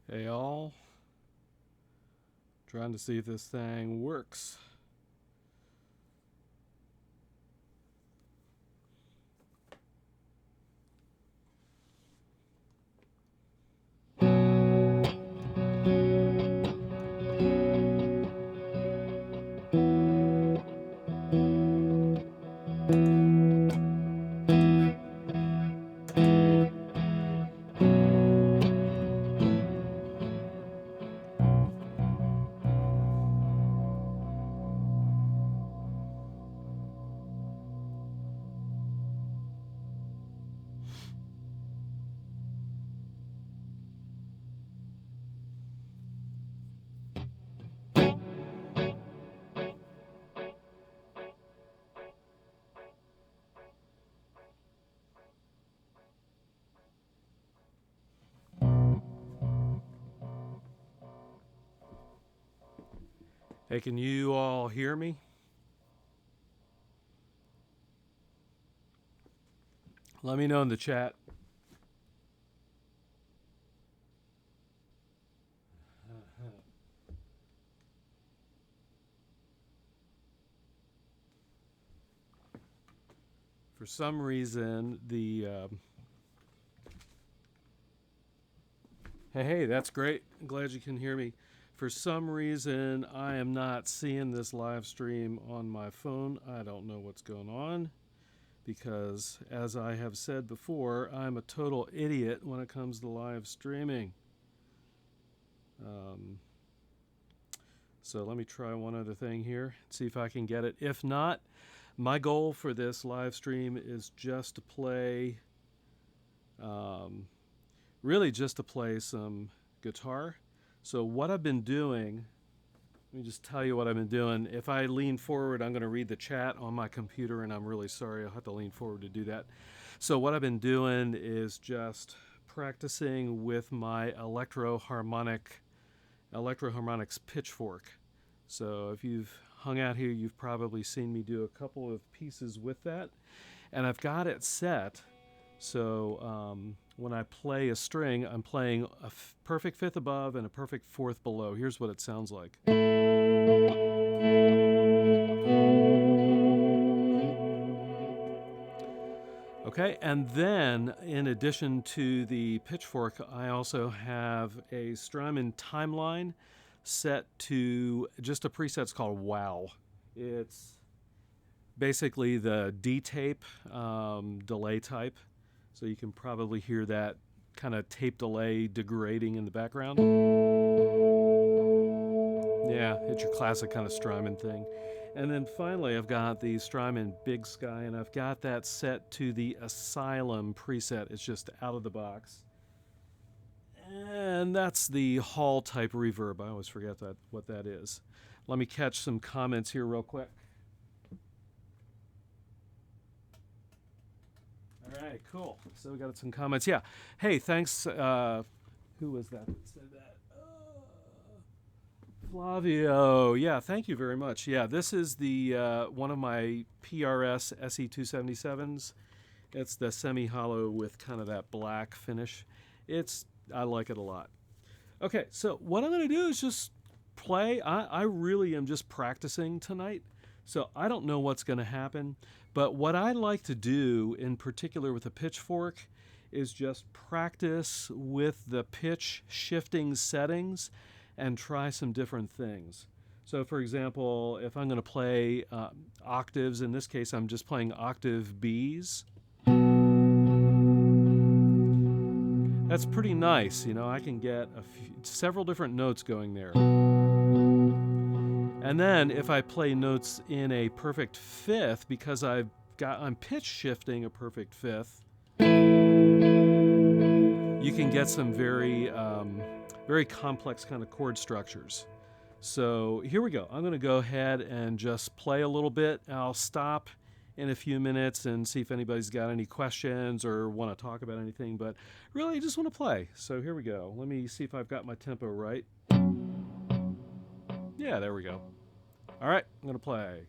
Hey all, trying to see if this thing works. Hey, can you all hear me? Let me know in the chat. For some reason, hey, that's great. I'm glad you can hear me. For some reason, I am not seeing this live stream on my phone. I don't know what's going on because, as I have said before, I'm a total idiot when it comes to live streaming. So let me try one other thing here, see if I can get it. If not, my goal for this live stream is just to play, really just to play some guitar. So what I've been doing, let me just tell you what I've been doing. If I lean forward, I'm going to read the chat on my computer, and I'm really sorry. I'll have to lean forward to do that. So what I've been doing is just practicing with my electro-harmonics pitchfork. So if you've hung out here, you've probably seen me do a couple of pieces with that. And I've got it set so when I play a string, I'm playing a perfect fifth above and a perfect fourth below. Here's what it sounds like. Okay, and then in addition to the pitchfork, I also have a Strymon timeline set to just a preset. It's called Wow. It's basically the D-tape delay type. So you can probably hear that kind of tape delay degrading in the background. Yeah, it's your classic kind of Strymon thing. And then finally, I've got the Strymon Big Sky, and I've got that set to the Asylum preset. It's just out of the box. And that's the Hall type reverb. I always forget what that is. Let me catch some comments here real quick. All right, cool. So we got some comments. Yeah. Hey, thanks. Who was that said that? Flavio. Yeah, thank you very much. Yeah, this is the one of my PRS SE277s. It's the semi-hollow with kind of that black finish. I like it a lot. Okay, so what I'm going to do is just play. I really am just practicing tonight, so I don't know what's going to happen. But what I like to do, in particular with a pitchfork, is just practice with the pitch shifting settings and try some different things. So for example, if I'm going to play octaves, in this case I'm just playing octave Bs. That's pretty nice, you know, I can get several different notes going there. And then if I play notes in a perfect fifth, because I'm pitch shifting a perfect fifth, you can get some very complex kind of chord structures. So here we go. I'm going to go ahead and just play a little bit. I'll stop in a few minutes and see if anybody's got any questions or want to talk about anything, but really I just want to play. So here we go. Let me see if I've got my tempo right. Yeah, there we go. All right, I'm going to play.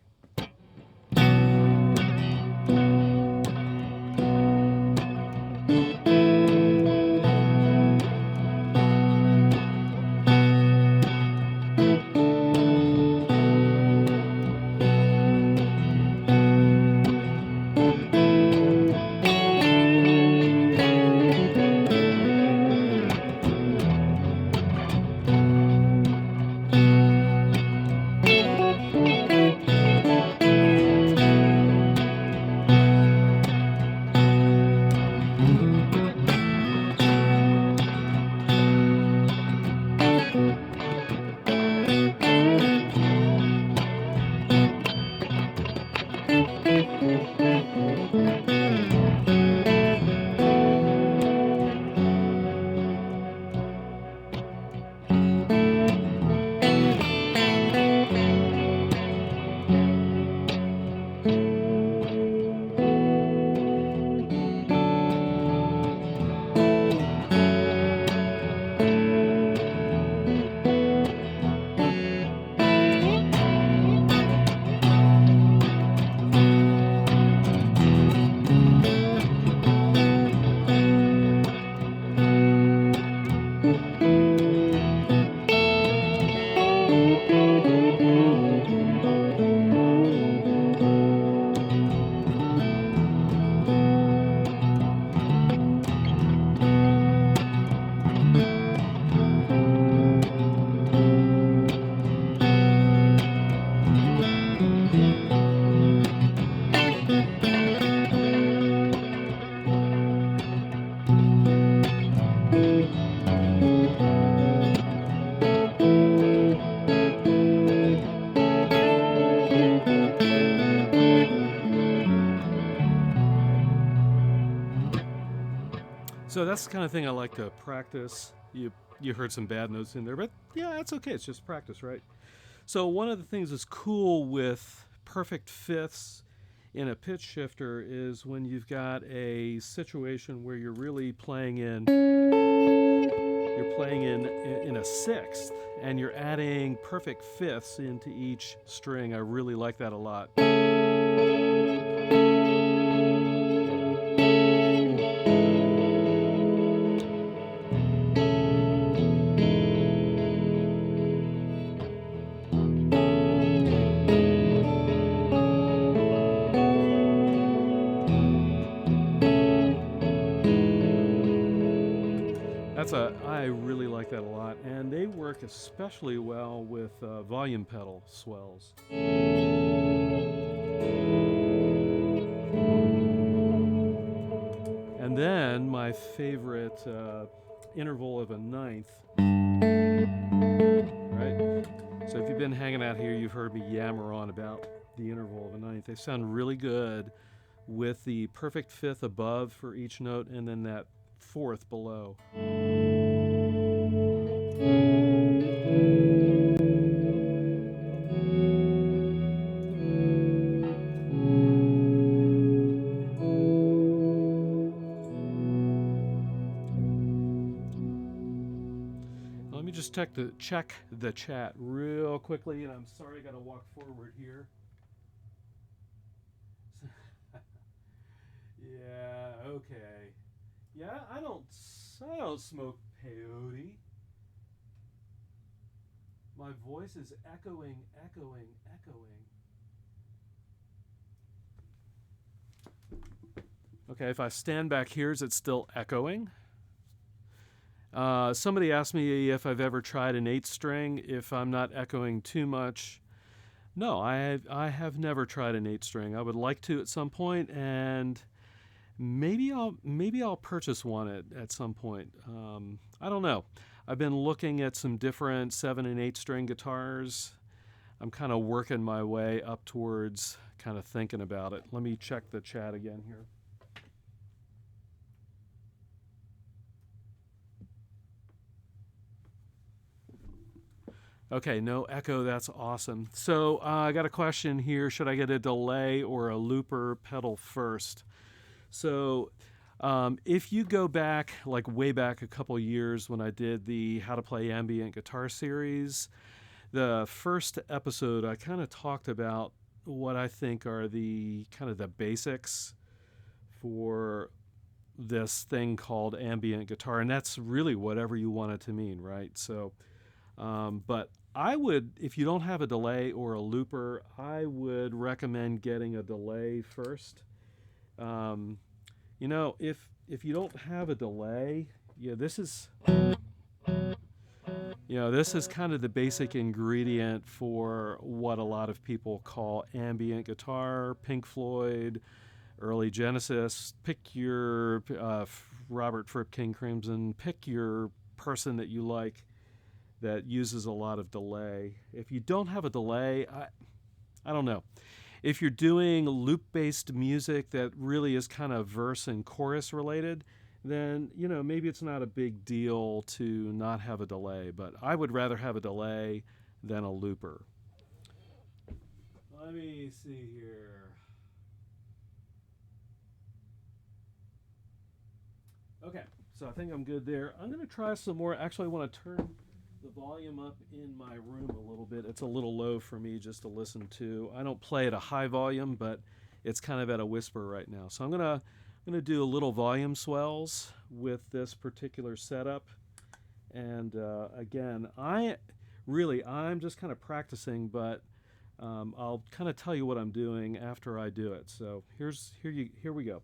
that's the kind of thing I like to practice. You heard some bad notes in there, but yeah, that's okay. It's just practice, right? So one of the things that's cool with perfect fifths in a pitch shifter is when you've got a situation where you're really playing in a sixth, and you're adding perfect fifths into each string. I really like that a lot. I really like that a lot, and they work especially well with volume pedal swells. And then my favorite interval of a ninth, right? So if you've been hanging out here, you've heard me yammer on about the interval of a ninth. They sound really good with the perfect fifth above for each note, and then that fourth below. Let me just check the chat real quickly, and I'm sorry I got to walk forward here. Yeah, okay. Yeah, I don't smoke peyote. My voice is echoing. Okay, if I stand back here, is it still echoing? Somebody asked me if I've ever tried an 8-string, if I'm not echoing too much. No, I have never tried an 8-string. I would like to at some point, and maybe I'll purchase one at some point. I don't know. I've been looking at some different 7 and 8-string guitars. I'm kind of working my way up towards kind of thinking about it. Let me check the chat again here. Okay, no echo, that's awesome. So I got a question here. Should I get a delay or a looper pedal first? So if you go back, like way back a couple years when I did the How to Play Ambient Guitar series, the first episode I kind of talked about what I think are the kind of the basics for this thing called ambient guitar, and that's really whatever you want it to mean, right? So but I would, if you don't have a delay or a looper, I would recommend getting a delay first. You know, if you don't have a delay, this is kind of the basic ingredient for what a lot of people call ambient guitar. Pink Floyd, early Genesis. Pick your Robert Fripp, King Crimson. Pick your person that you like that uses a lot of delay. If you don't have a delay, I don't know. If you're doing loop-based music that really is kind of verse and chorus related, then, maybe it's not a big deal to not have a delay, but I would rather have a delay than a looper. Let me see here. Okay, so I think I'm good there. I'm going to try some more. Actually, I want to turn the volume up in my room a little bit. It's a little low for me just to listen to. I don't play at a high volume, but it's kind of at a whisper right now. So I'm gonna do a little volume swells with this particular setup. And again, I'm just kind of practicing, but I'll kind of tell you what I'm doing after I do it. So here we go.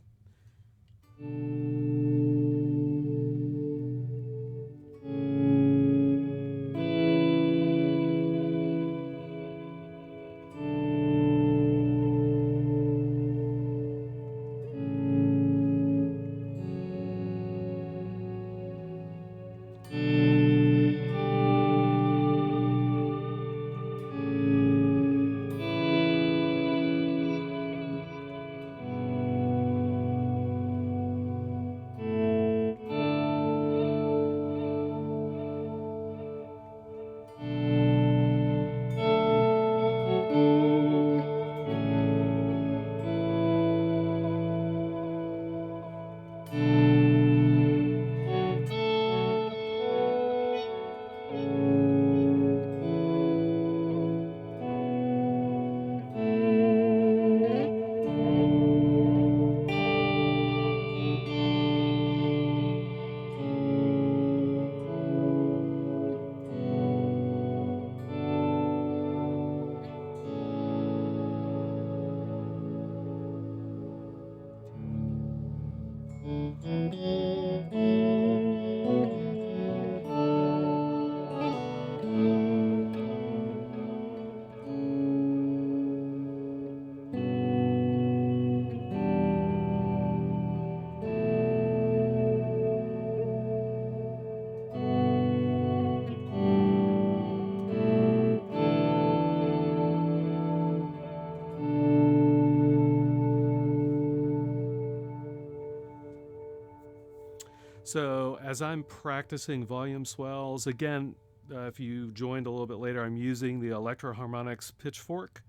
So as I'm practicing volume swells, again, if you joined a little bit later, I'm using the Electro-Harmonics pitchfork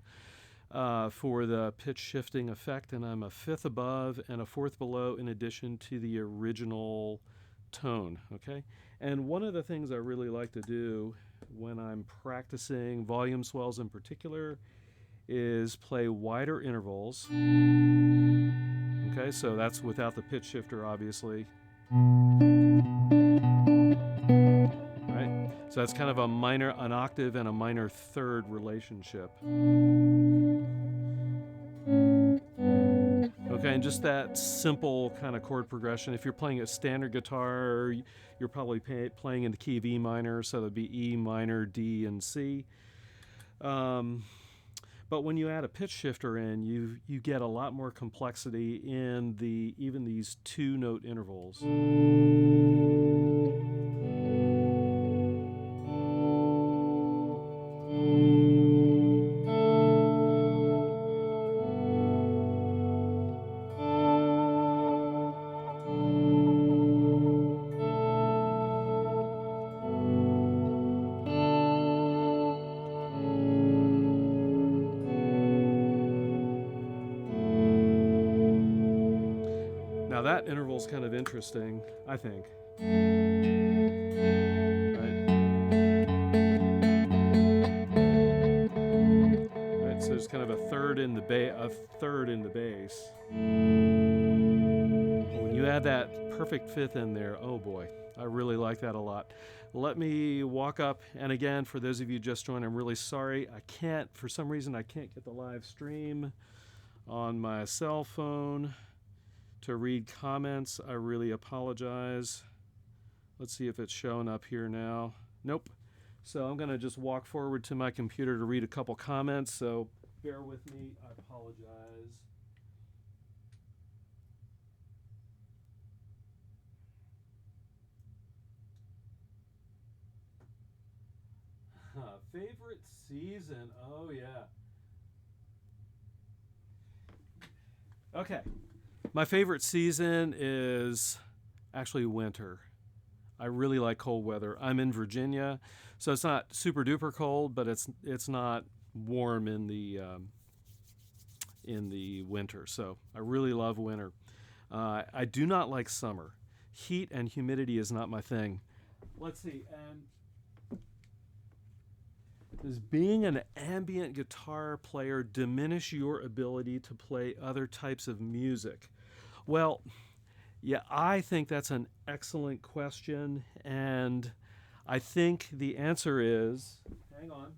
for the pitch shifting effect, and I'm a fifth above and a fourth below in addition to the original tone, okay? And one of the things I really like to do when I'm practicing volume swells in particular is play wider intervals. Okay, so that's without the pitch shifter, obviously. Right? So that's kind of a minor, an octave and a minor third relationship. Okay, and just that simple kind of chord progression. If you're playing a standard guitar, you're probably playing in the key of E minor, so that'd be E minor, D, and C. But when you add a pitch shifter in, you get a lot more complexity in even these two-note intervals. Now that interval's kind of interesting, I think. Right, so there's kind of a third in the bass. When you add that perfect fifth in there, oh boy, I really like that a lot. Let me walk up, and again, for those of you just joined, I'm really sorry. For some reason, I can't get the live stream on my cell phone to read comments. I really apologize. Let's see if it's showing up here now. Nope. So I'm going to just walk forward to my computer to read a couple comments, so bear with me. I apologize. Favorite season? Oh, yeah. Okay. My favorite season is actually winter. I really like cold weather. I'm in Virginia, so it's not super duper cold, but it's not warm in the winter. So I really love winter. I do not like summer. Heat and humidity is not my thing. Let's see. And does being an ambient guitar player diminish your ability to play other types of music? Well, yeah, I think that's an excellent question, and I think the answer is, hang on.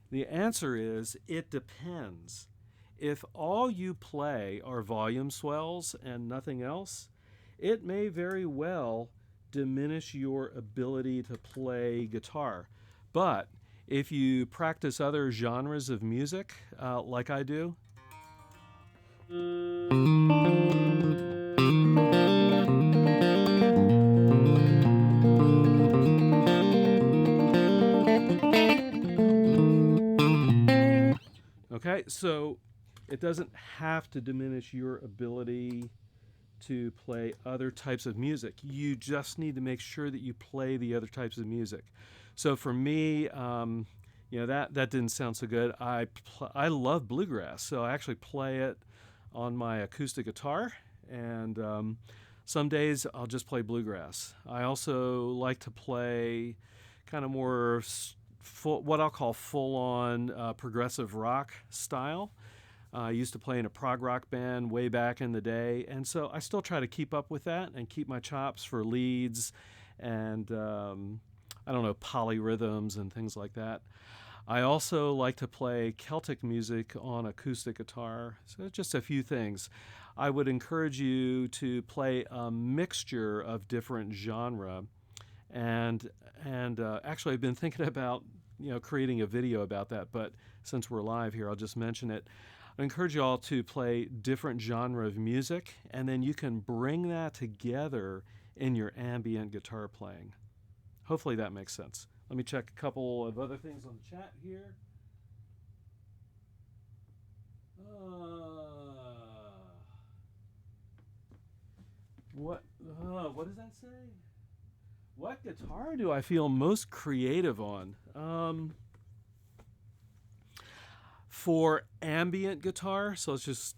The answer is, it depends. If all you play are volume swells and nothing else, it may very well diminish your ability to play guitar. But if you practice other genres of music, like I do, okay, so it doesn't have to diminish your ability to play other types of music. You just need to make sure that you play the other types of music. So for me, that didn't sound so good. I love bluegrass, so I actually play it on my acoustic guitar, and some days I'll just play bluegrass. I also like to play kind of more what I'll call full-on progressive rock style. I used to play in a prog rock band way back in the day, and so I still try to keep up with that and keep my chops for leads and polyrhythms and things like that. I also like to play Celtic music on acoustic guitar. So just a few things. I would encourage you to play a mixture of different genre, and actually I've been thinking about creating a video about that, but since we're live here, I'll just mention it. I encourage you all to play different genre of music, and then you can bring that together in your ambient guitar playing. Hopefully that makes sense. Let me check a couple of other things on the chat here. What does that say? What guitar do I feel most creative on? For ambient guitar, so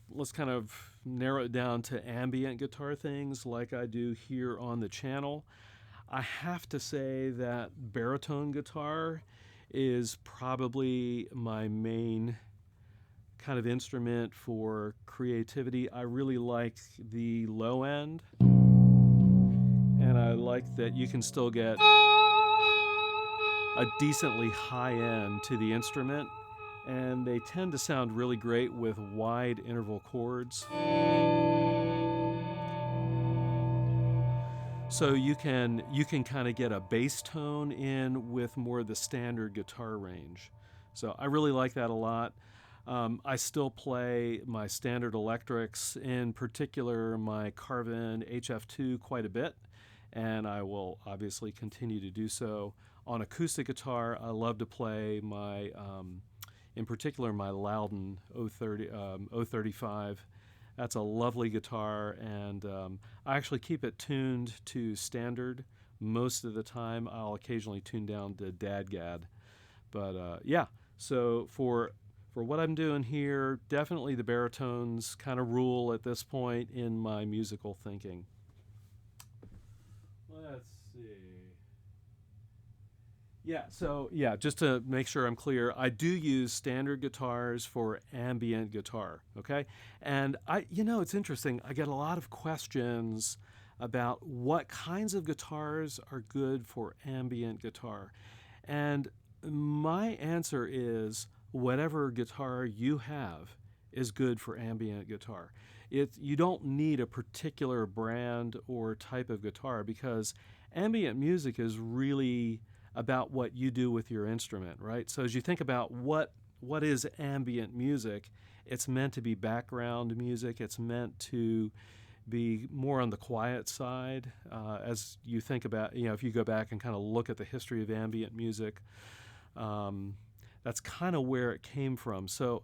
let's kind of narrow it down to ambient guitar things like I do here on the channel. I have to say that baritone guitar is probably my main kind of instrument for creativity. I really like the low end, and I like that you can still get a decently high end to the instrument, and they tend to sound really great with wide interval chords. So you can kind of get a bass tone in with more of the standard guitar range. So I really like that a lot. I still play my standard electrics, in particular my Carvin HF2, quite a bit, and I will obviously continue to do so. On acoustic guitar, I love to play my, in particular, my Loudon 035. That's a lovely guitar, and I actually keep it tuned to standard most of the time. I'll occasionally tune down to Dadgad. But yeah, so for what I'm doing here, definitely the baritones kind of rule at this point in my musical thinking. Let's see. Yeah, just to make sure I'm clear, I do use standard guitars for ambient guitar, okay? And it's interesting, I get a lot of questions about what kinds of guitars are good for ambient guitar. And my answer is whatever guitar you have is good for ambient guitar. You don't need a particular brand or type of guitar, because ambient music is really about what you do with your instrument, right? So as you think about what is ambient music, it's meant to be background music. It's meant to be more on the quiet side. As you think about, if you go back and kind of look at the history of ambient music, that's kind of where it came from. So,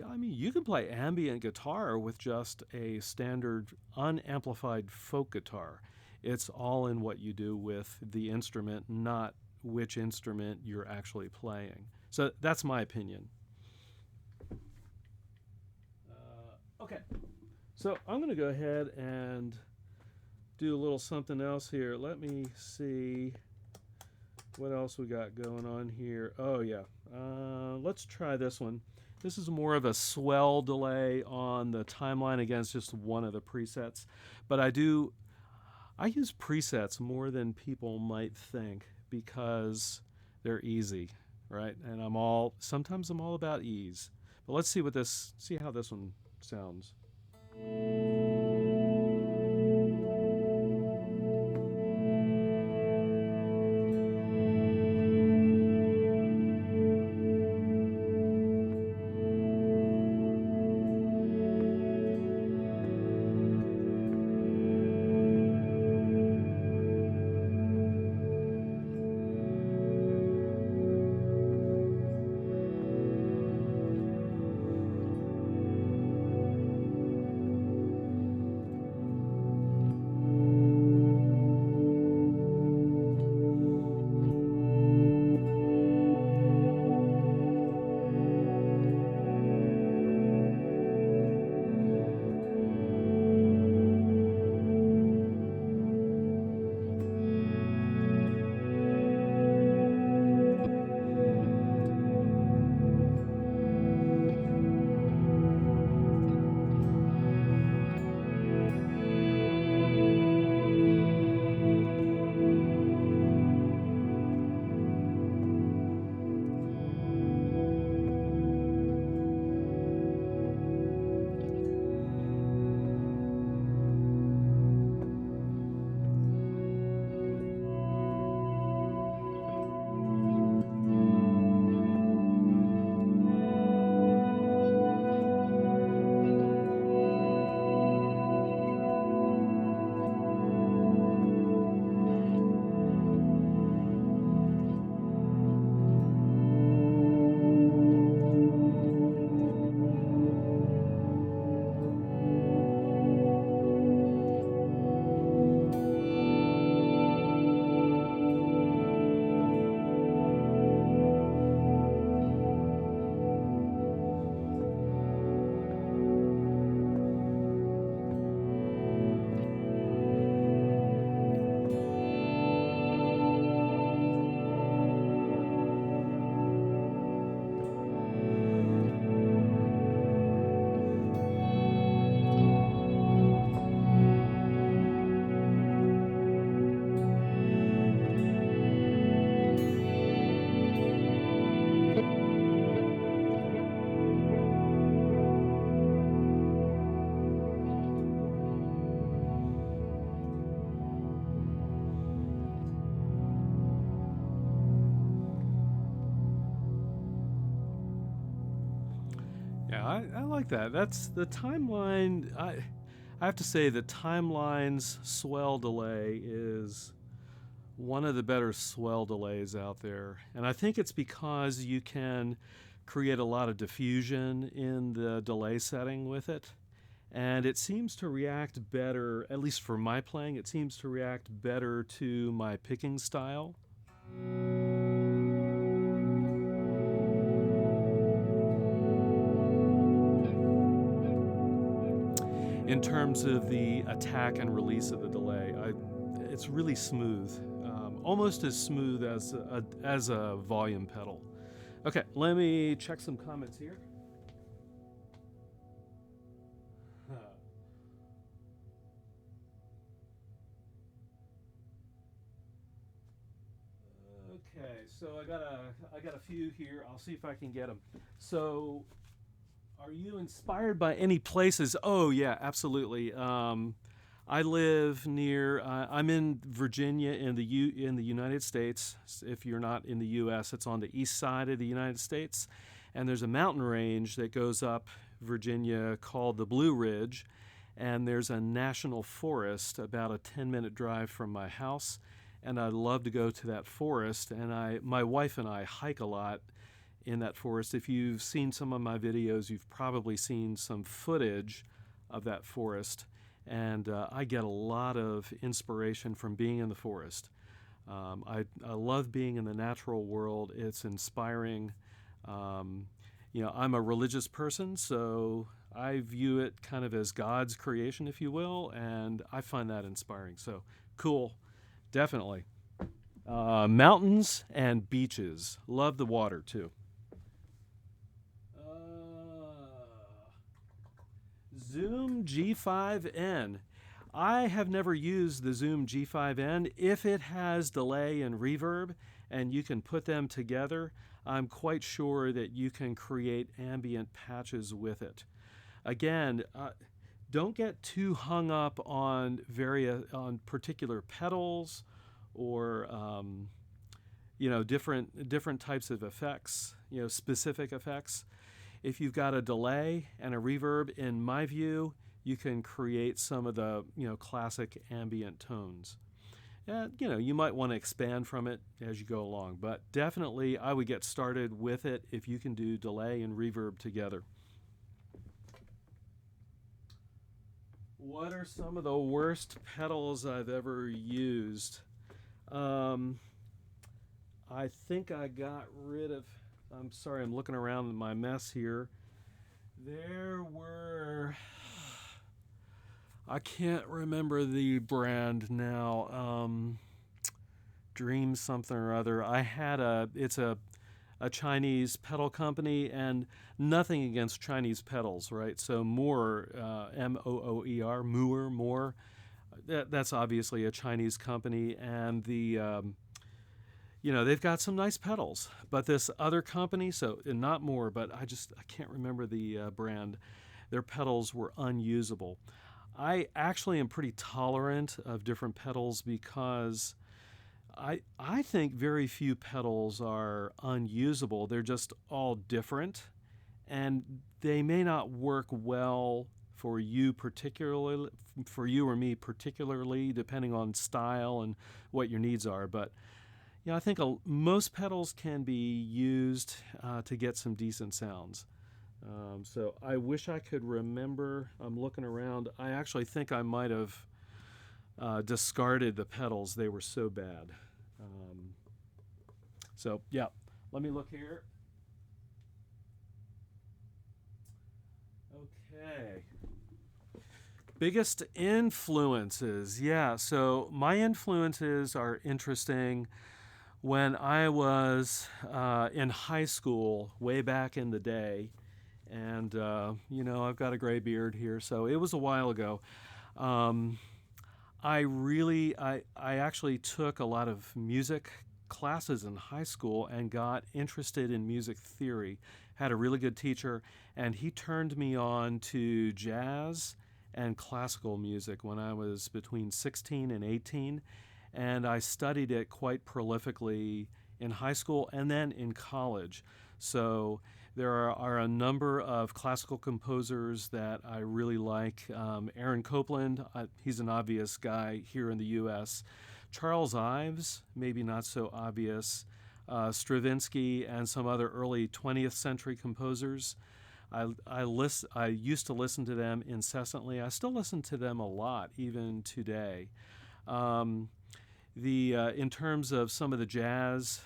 I mean, you can play ambient guitar with just a standard unamplified folk guitar. It's all in what you do with the instrument, not which instrument you're actually playing. So that's my opinion. Okay, so I'm going to go ahead and do a little something else here. Let me see what else we got going on here. Oh yeah, let's try this one. This is more of a swell delay on the timeline. Again, it's just one of the presets, but I use presets more than people might think, because they're easy, right? And sometimes I'm all about ease. But let's see how this one sounds. Yeah, I like that. That's the timeline. I have to say the timeline's swell delay is one of the better swell delays out there. And I think it's because you can create a lot of diffusion in the delay setting with it. And it seems to react better, at least for my playing, it seems to react better to my picking style. In terms of the attack and release of the delay, it's really smooth, almost as smooth as a volume pedal. Okay, let me check some comments here. Okay, so I got a few here. I'll see if I can get them. So, are you inspired by any places? Oh yeah, absolutely. I live near. I'm in Virginia in the United States. If you're not in the U.S., it's on the east side of the United States, and there's a mountain range that goes up Virginia called the Blue Ridge, and there's a national forest about a 10-minute drive from my house, and I love to go to that forest. And my wife and I hike a lot in that forest. If you've seen some of my videos, you've probably seen some footage of that forest. And I get a lot of inspiration from being in the forest. I love being in the natural world. It's inspiring. I'm a religious person, so I view it kind of as God's creation, if you will, and I find that inspiring. So cool, definitely. Mountains and beaches. Love the water too. Zoom G5N. I have never used the Zoom G5N. If it has delay and reverb and you can put them together, I'm quite sure that you can create ambient patches with it. Again, don't get too hung up on particular pedals or different types of effects, specific effects. If you've got a delay and a reverb, in my view, you can create some of the classic ambient tones. And you might want to expand from it as you go along, but definitely I would get started with it if you can do delay and reverb together. What are some of the worst pedals I've ever used? I think I got rid of. I'm sorry, I'm looking around in my mess here. There were. I can't remember the brand now. Dream something or other. It's a Chinese pedal company, and nothing against Chinese pedals, right? So Moore, Mooer, Moore. That's obviously a Chinese company, and they've got some nice pedals. But this other company, and not Moore, but I can't remember the brand. Their pedals were unusable. I actually am pretty tolerant of different pedals because I think very few pedals are unusable. They're just all different, and they may not work well for you or me particularly, depending on style and what your needs are. But I think most pedals can be used to get some decent sounds. So I wish I could remember. I'm looking around. I actually think I might have discarded the pedals. They were so bad. Let me look here. Okay. Biggest influences. Yeah, so my influences are interesting. When I was in high school, way back in the day, and I've got a gray beard here, so it was a while ago. I actually took a lot of music classes in high school and got interested in music theory. Had a really good teacher, and he turned me on to jazz and classical music when I was between 16 and 18. And I studied it quite prolifically in high school and then in college. So there are a number of classical composers that I really like. Aaron Copland, he's an obvious guy here in the U.S. Charles Ives, maybe not so obvious. Stravinsky and some other early 20th century composers. I used to listen to them incessantly. I still listen to them a lot, even today. Um, in terms of some of the jazz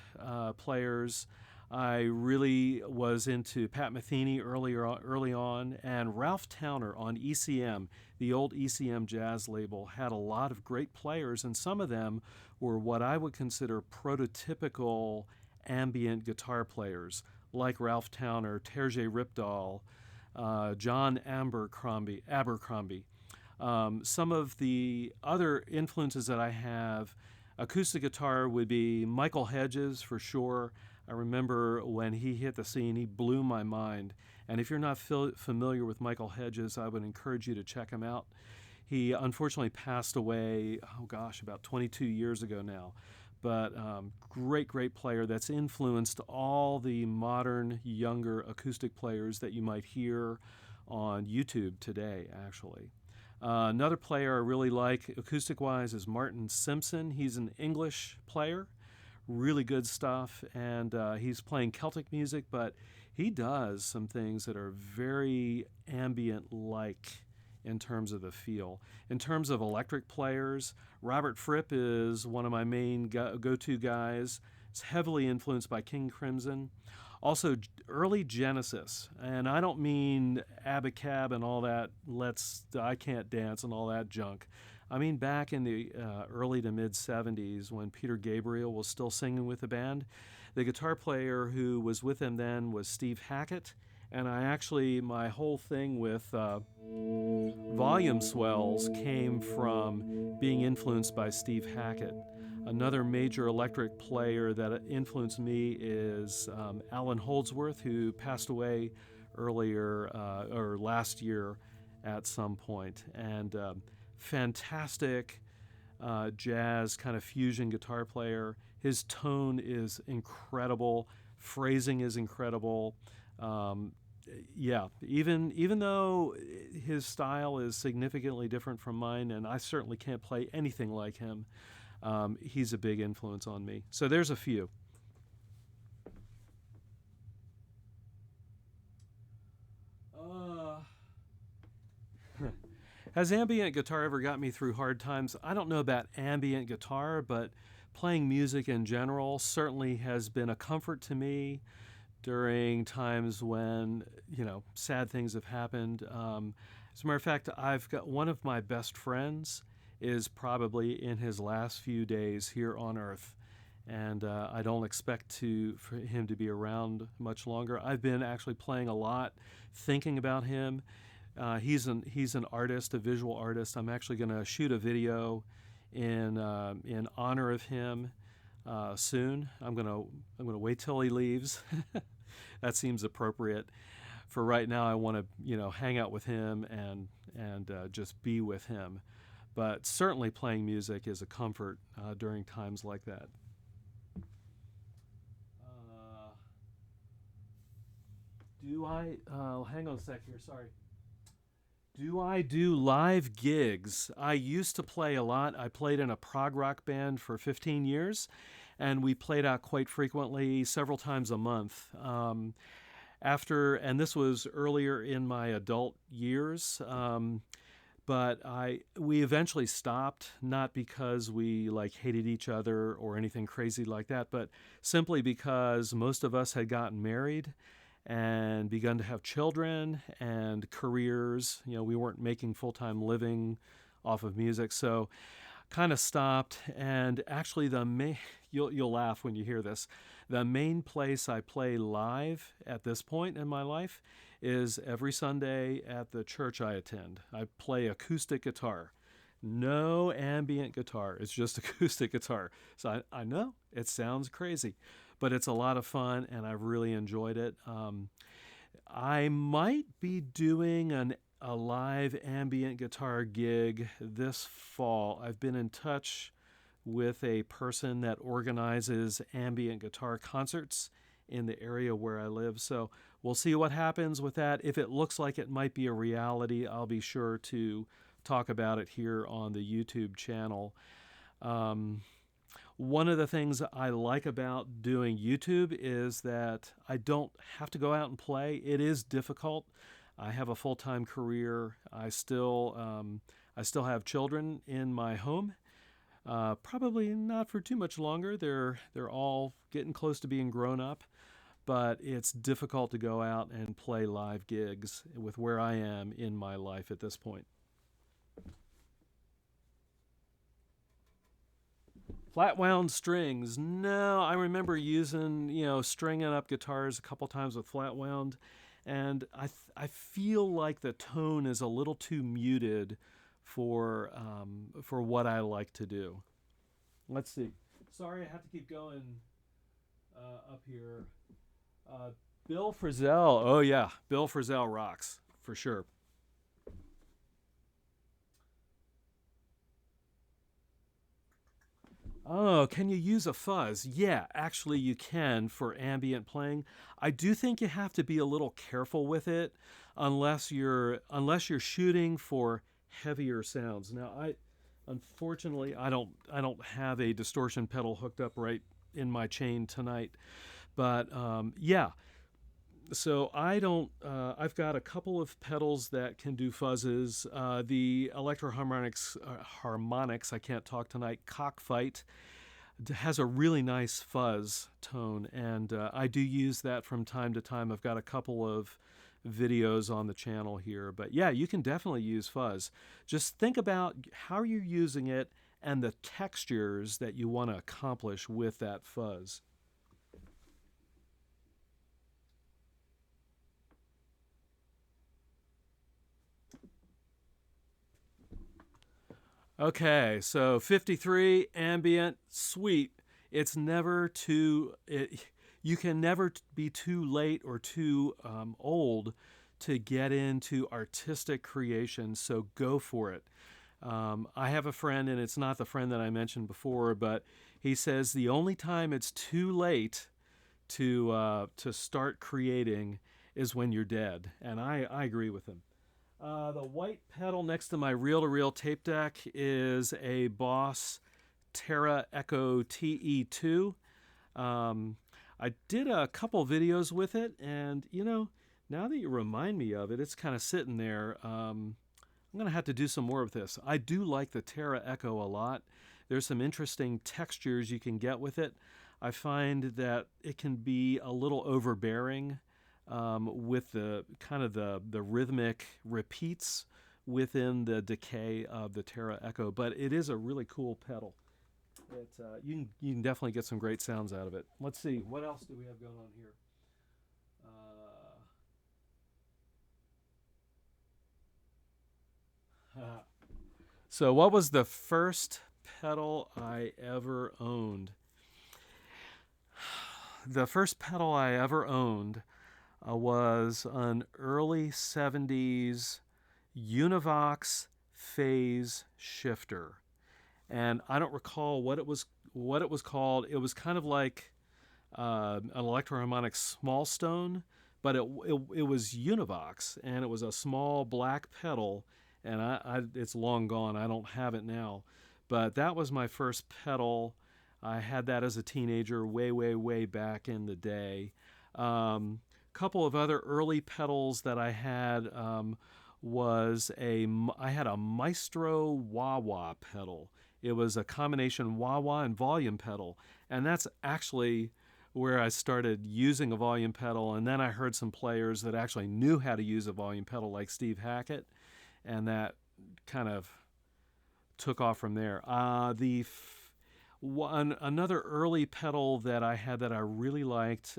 players, I really was into Pat Metheny early on, and Ralph Towner on ECM, the old ECM jazz label, had a lot of great players, and some of them were what I would consider prototypical ambient guitar players, like Ralph Towner, Terje Ripdahl, John Abercrombie. Some of the other influences that I have, acoustic guitar would be Michael Hedges for sure. I remember when he hit the scene, he blew my mind. And if you're not familiar with Michael Hedges, I would encourage you to check him out. He unfortunately passed away, about 22 years ago now. But great player that's influenced all the modern, younger acoustic players that you might hear on YouTube today, actually. Another player I really like, acoustic-wise, is Martin Simpson. He's an English player, really good stuff, and he's playing Celtic music, but he does some things that are very ambient-like in terms of the feel. In terms of electric players, Robert Fripp is one of my main go-to guys. It's heavily influenced by King Crimson. Also, early Genesis, and I don't mean Abacab and all that, I Can't Dance and all that junk. I mean back in the early to mid-'70s when Peter Gabriel was still singing with the band. The guitar player who was with him then was Steve Hackett, and my whole thing with volume swells came from being influenced by Steve Hackett. Another major electric player that influenced me is Alan Holdsworth, who passed away last year at some point. And fantastic jazz kind of fusion guitar player. His tone is incredible. Phrasing is incredible. Even though his style is significantly different from mine, and I certainly can't play anything like him, he's a big influence on me. So there's a few. Has ambient guitar ever got me through hard times? I don't know about ambient guitar, but playing music in general certainly has been a comfort to me during times when, sad things have happened. As a matter of fact, I've got one of my best friends is probably in his last few days here on Earth, and I don't expect for him to be around much longer. I've been actually playing a lot, thinking about him. He's an artist, a visual artist. I'm actually going to shoot a video in honor of him soon. I'm gonna wait till he leaves. That seems appropriate. For right now, I want to hang out with him and just be with him. But certainly playing music is a comfort during times like that. Hang on a sec here, sorry. Do I do live gigs? I used to play a lot. I played in a prog rock band for 15 years, and we played out quite frequently, several times a month. And this was earlier in my adult years, but we eventually stopped, not because we hated each other or anything crazy like that, but simply because most of us had gotten married and begun to have children and careers. We weren't making full-time living off of music, so kind of stopped. And actually, you'll laugh when you hear this. The main place I play live at this point in my life is every Sunday at the church I attend. I play acoustic guitar. No ambient guitar. It's just acoustic guitar. So I know it sounds crazy, but it's a lot of fun, and I've really enjoyed it. I might be doing a live ambient guitar gig this fall. I've been in touch with a person that organizes ambient guitar concerts in the area where I live. So we'll see what happens with that. If it looks like it might be a reality, I'll be sure to talk about it here on the YouTube channel. One of the things I like about doing YouTube is that I don't have to go out and play. It is difficult. I have a full-time career. I still have children in my home. Probably not for too much longer. They're all getting close to being grown up, but it's difficult to go out and play live gigs with where I am in my life at this point. Flat wound strings. No, I remember using, stringing up guitars a couple times with flat wound, and I feel like the tone is a little too muted for what I like to do. Let's see. Sorry, I have to keep going up here. Bill Frisell. Oh yeah, Bill Frisell rocks for sure. Oh, can you use a fuzz? Yeah, actually you can for ambient playing. I do think you have to be a little careful with it unless you're shooting for heavier sounds. Now, unfortunately I don't have a distortion pedal hooked up right in my chain tonight, but yeah. So I don't. I've got a couple of pedals that can do fuzzes. The harmonics. I can't talk tonight. Cockfight has a really nice fuzz tone, and I do use that from time to time. I've got a couple of videos on the channel here, but yeah, you can definitely use fuzz. Just think about how you're using it and the textures that you want to accomplish with that fuzz. Okay, so 53 ambient, sweet. It's never too. You can never be too late or too old to get into artistic creation. So go for it. I have a friend, and it's not the friend that I mentioned before, but he says the only time it's too late to start creating is when you're dead, and I agree with him. The white pedal next to my reel-to-reel tape deck is a Boss Terra Echo TE2. I did a couple videos with it, and now that you remind me of it, it's kind of sitting there. I'm going to have to do some more of this. I do like the Terra Echo a lot. There's some interesting textures you can get with it. I find that it can be a little overbearing with the kind of the rhythmic repeats within the decay of the Terra Echo, but it is a really cool pedal. You can definitely get some great sounds out of it. Let's see, what else do we have going on here? So what was the first pedal I ever owned? The first pedal I ever owned was an early 70s Univox phase shifter, and I don't recall what it was called. It was kind of like an electroharmonic small stone, but it was Univox, and it was a small black pedal, and it's long gone. I don't have it now, but that was my first pedal. I had that as a teenager, way back in the day. Couple of other early pedals that I had I had a Maestro wah-wah pedal. It was a combination wah-wah and volume pedal, and that's actually where I started using a volume pedal, and then I heard some players that actually knew how to use a volume pedal, like Steve Hackett, and that kind of took off from there. Another early pedal that I had that I really liked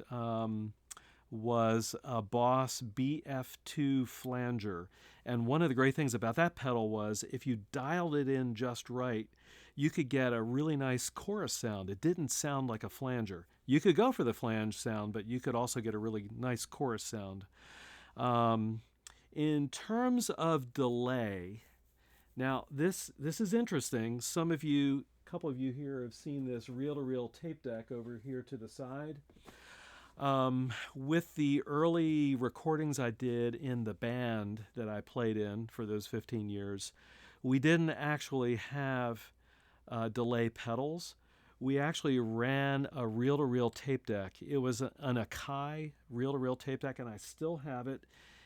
was a Boss BF2 flanger. And one of the great things about that pedal was if you dialed it in just right, you could get a really nice chorus sound. It didn't sound like a flanger. You could go for the flange sound, but you could also get a really nice chorus sound. In terms of delay, now this is interesting. A couple of you here have seen this reel-to-reel tape deck over here to the side. With the early recordings I did in the band that I played in for those 15 years, we didn't actually have delay pedals. We actually ran a reel-to-reel tape deck. It was an Akai reel-to-reel tape deck, and I still have it.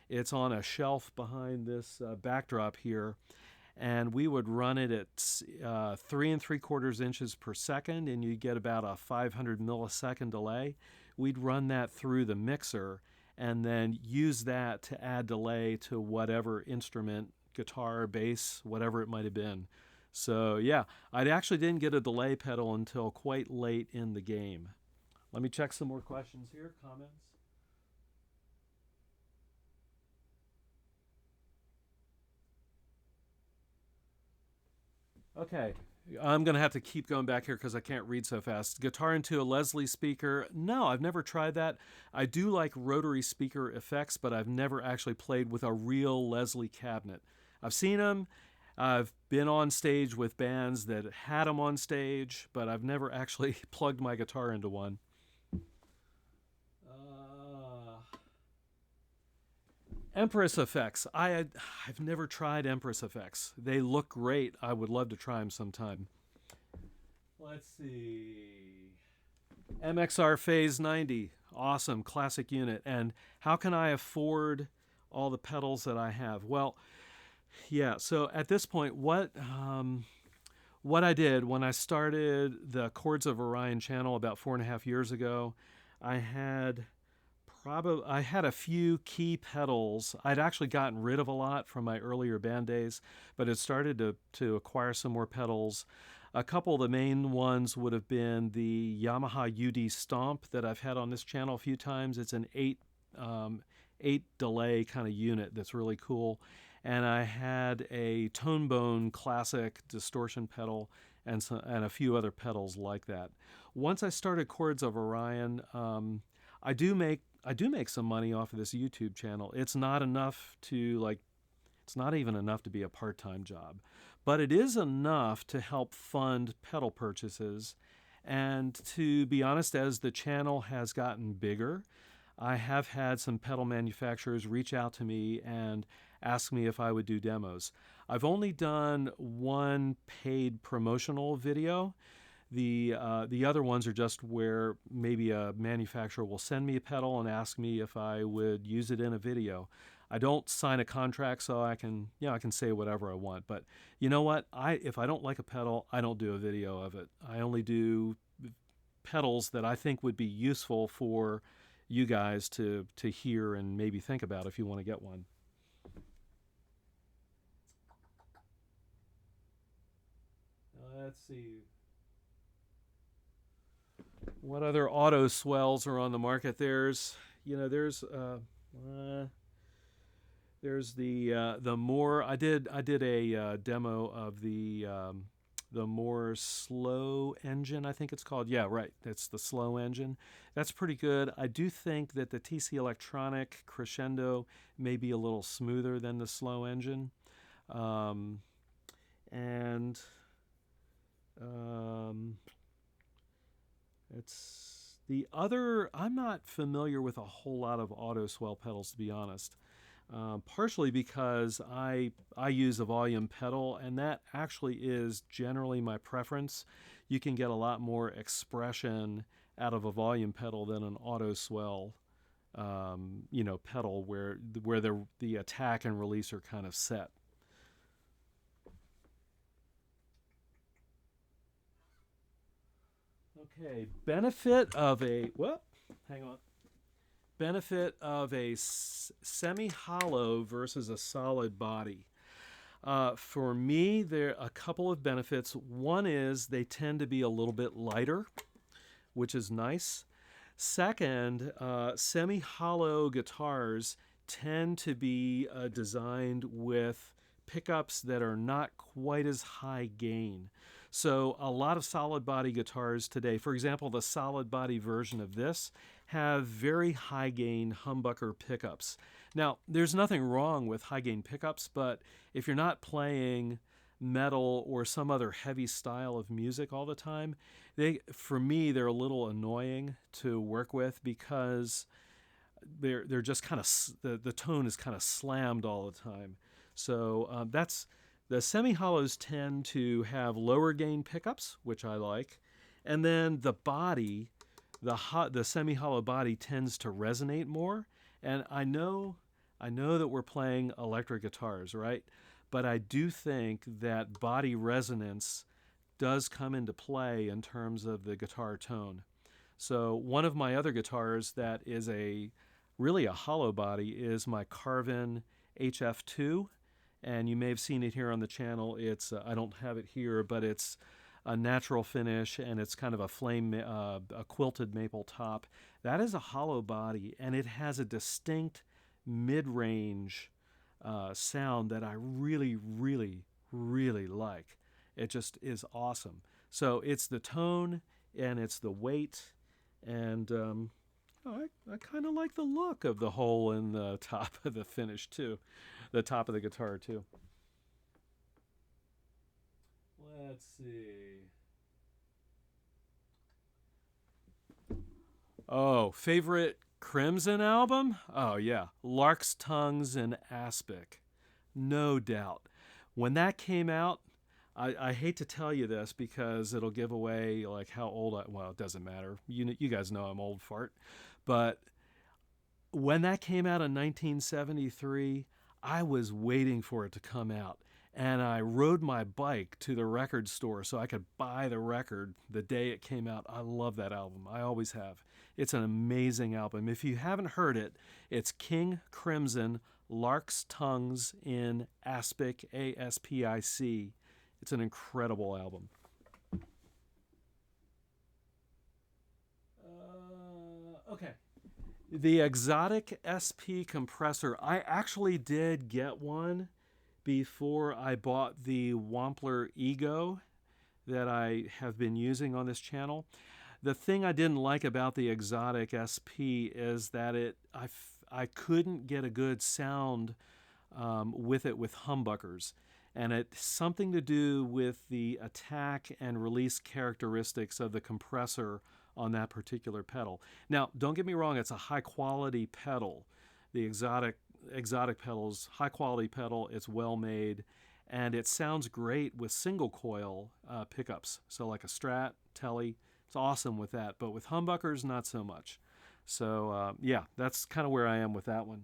It's on a shelf behind this backdrop here, and we would run it at 3 3/4 inches per second, and you get about a 500 millisecond delay. We'd run that through the mixer and then use that to add delay to whatever instrument, guitar, bass, whatever it might have been. So yeah, I actually didn't get a delay pedal until quite late in the game. Let me check some more questions here, comments. Okay, I'm going to have to keep going back here because I can't read so fast. Guitar into a Leslie speaker. No, I've never tried that. I do like rotary speaker effects, but I've never actually played with a real Leslie cabinet. I've seen them. I've been on stage with bands that had them on stage, but I've never actually plugged my guitar into one. Empress effects. I've never tried Empress effects. They look great. I would love to try them sometime. Let's see. MXR Phase 90. Awesome. Classic unit. And how can I afford all the pedals that I have? Well, yeah. So at this point, what I did when I started the Chords of Orion channel about 4.5 years ago, I had a few key pedals. I'd actually gotten rid of a lot from my earlier band days, but had started to acquire some more pedals. A couple of the main ones would have been the Yamaha UD Stomp that I've had on this channel a few times. It's an eight delay kind of unit that's really cool. And I had a Tone Bone Classic distortion pedal and a few other pedals like that. Once I started Chords of Orion, I do make some money off of this YouTube channel. It's not even enough to be a part-time job, but it is enough to help fund pedal purchases. And to be honest, as the channel has gotten bigger, I have had some pedal manufacturers reach out to me and ask me if I would do demos. I've only done one paid promotional video. The other ones are just where maybe a manufacturer will send me a pedal and ask me if I would use it in a video. I don't sign a contract, so I can say whatever I want. But you know what? If I don't like a pedal, I don't do a video of it. I only do pedals that I think would be useful for you guys to hear and maybe think about if you want to get one. Let's see. What other auto swells are on the market? There's the Moore. I did a demo of the Moore slow engine, I think it's called. Yeah, right. It's the slow engine. That's pretty good. I do think that the TC Electronic Crescendo may be a little smoother than the slow engine. And it's the other. I'm not familiar with a whole lot of auto swell pedals, to be honest. Partially because I use a volume pedal, and that actually is generally my preference. You can get a lot more expression out of a volume pedal than an auto swell, pedal where the attack and release are kind of set. Okay, hang on. Benefit of a semi-hollow versus a solid body. For me, there are a couple of benefits. One is they tend to be a little bit lighter, which is nice. Second, semi-hollow guitars tend to be designed with pickups that are not quite as high gain. So a lot of solid body guitars today, for example, the solid body version of this, have very high gain humbucker pickups. Now, there's nothing wrong with high gain pickups, but if you're not playing metal or some other heavy style of music all the time, for me, they're a little annoying to work with because they're just kind of the tone is kind of slammed all the time. So that's the semi hollows tend to have lower gain pickups, which I like, and then the body, the semi hollow body tends to resonate more. And I know that we're playing electric guitars, right? But I do think that body resonance does come into play in terms of the guitar tone. So one of my other guitars that is really a hollow body is my Carvin HF2, and you may have seen it here on the channel. It's I don't have it here, but it's a natural finish, and it's kind of a quilted maple top. That is a hollow body, and it has a distinct mid-range sound that I really, really, really like. It just is awesome. So it's the tone and it's the weight, and I kind of like the look of the hole in the top of the finish too, the top of the guitar too. Let's see. Oh, favorite Crimson album? Oh yeah, Lark's Tongues and Aspic, no doubt. When that came out, I hate to tell you this because it'll give away like how old I. Well, it doesn't matter. You guys know I'm old fart, but when that came out in 1973, I was waiting for it to come out. And I rode my bike to the record store so I could buy the record the day it came out. I love that album. I always have. It's an amazing album. If you haven't heard it, it's King Crimson, Lark's Tongues in Aspic, Aspic. It's an incredible album. Okay. The Exotic SP compressor. I actually did get one before I bought the Wampler Ego that I have been using on this channel. The thing I didn't like about the Exotic SP is that I couldn't get a good sound with it with humbuckers. And it's something to do with the attack and release characteristics of the compressor on that particular pedal. Now, don't get me wrong, it's a high quality pedal. The exotic pedals, high quality pedal, it's well made, and it sounds great with single coil pickups. So like a Strat, Tele, it's awesome with that, but with humbuckers, not so much. So yeah, that's kind of where I am with that one.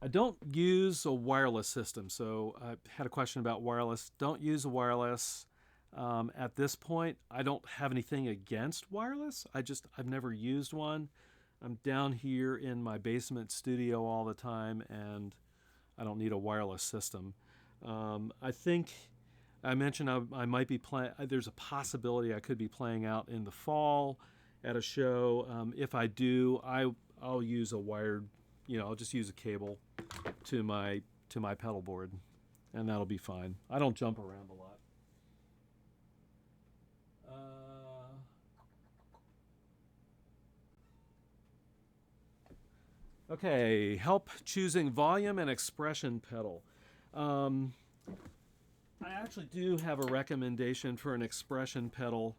I don't use a wireless system, so I had a question about wireless. Don't use a wireless. At this point, I don't have anything against wireless. I've never used one. I'm down here in my basement studio all the time, and I don't need a wireless system. I think I mentioned I might be playing. There's a possibility I could be playing out in the fall at a show. If I do, I'll use a wired. I'll just use a cable to my pedal board, and that'll be fine. I don't jump around a lot. Okay, help choosing volume and expression pedal. I actually do have a recommendation for an expression pedal.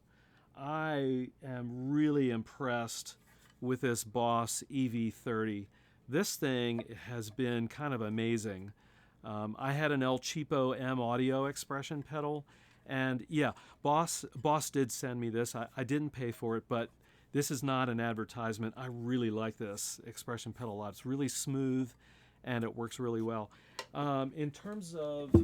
I am really impressed with this Boss EV30. This thing has been kind of amazing. I had an El Cheapo M Audio expression pedal, and yeah, Boss did send me this. I didn't pay for it, but this is not an advertisement. I really like this expression pedal a lot. It's really smooth, and it works really well. In terms of